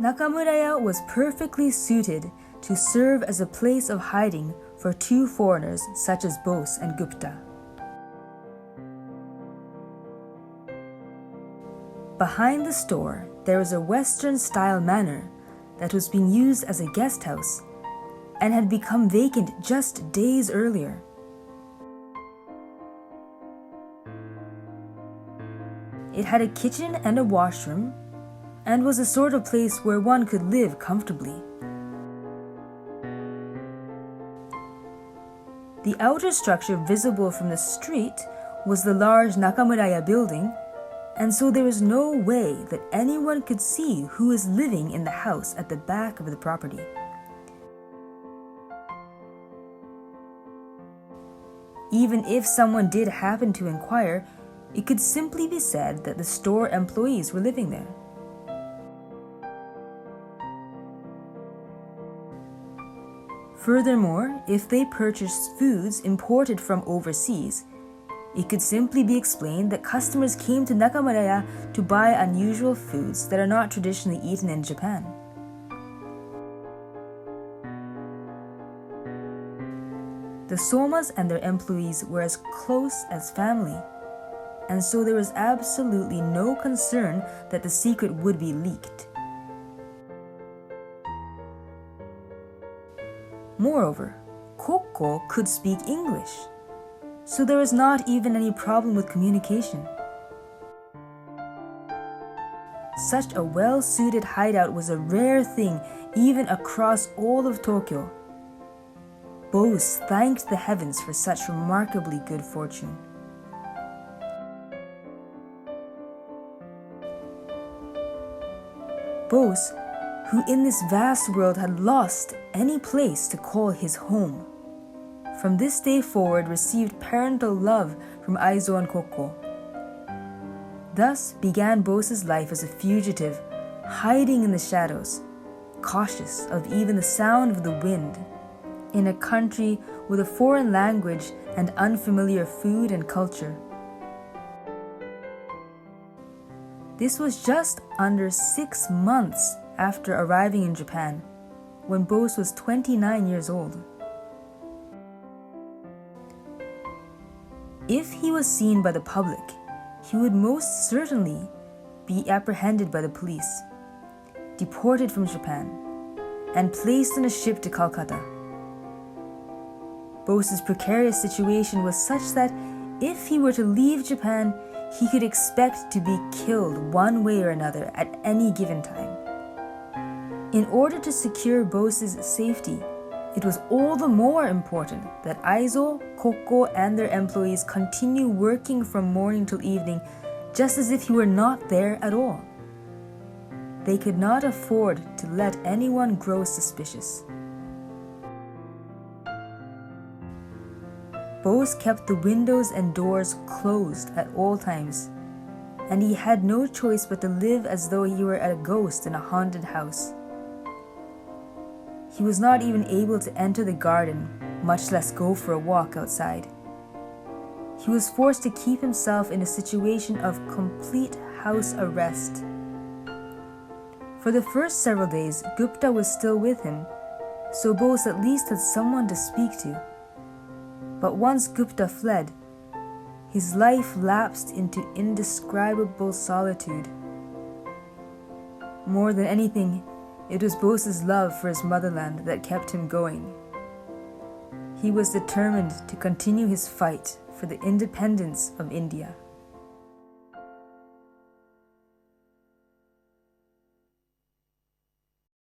Nakamuraya was perfectly suited to serve as a place of hiding for two foreigners such as Bose and Gupta. Behind the store, there was a Western-style manor that was being used as a guest house and had become vacant just days earlier. It had a kitchen and a washroom and was the sort of place where one could live comfortably. The outer structure visible from the street was the large Nakamuraya building, and so there was no way that anyone could see who was living in the house at the back of the property. Even if someone did happen to inquire, it could simply be said that the store employees were living there. Furthermore, if they purchased foods imported from overseas, it could simply be explained that customers came to Nakamuraya to buy unusual foods that are not traditionally eaten in Japan. The Somas and their employees were as close as family, and so there was absolutely no concern that the secret would be leaked. Moreover, Kokko could speak English, so there was not even any problem with communication. Such a well-suited hideout was a rare thing even across all of Tokyo. Bose thanked the heavens for such remarkably good fortune. Bose, who in this vast world had lost any place to call his home, from this day forward received parental love from Aizo and Kokko. Thus began Bose's life as a fugitive, hiding in the shadows, cautious of even the sound of the wind, in a country with a foreign language and unfamiliar food and culture. This was just under 6 months after arriving in Japan, when Bose was 29 years old. If he was seen by the public, he would most certainly be apprehended by the police, deported from Japan, and placed on a ship to Calcutta. Bose's precarious situation was such that if he were to leave Japan, he could expect to be killed one way or another at any given time. In order to secure Bose's safety, it was all the more important that Aizo, Kokko, and their employees continue working from morning till evening, just as if he were not there at all. They could not afford to let anyone grow suspicious. Bose kept the windows and doors closed at all times, and he had no choice but to live as though he were a ghost in a haunted house. He was not even able to enter the garden, much less go for a walk outside. He was forced to keep himself in a situation of complete house arrest. For the first several days, Gupta was still with him, so Bose at least had someone to speak to. But once Gupta fled, his life lapsed into indescribable solitude. More than anything, it was Bose's love for his motherland that kept him going. He was determined to continue his fight for the independence of India.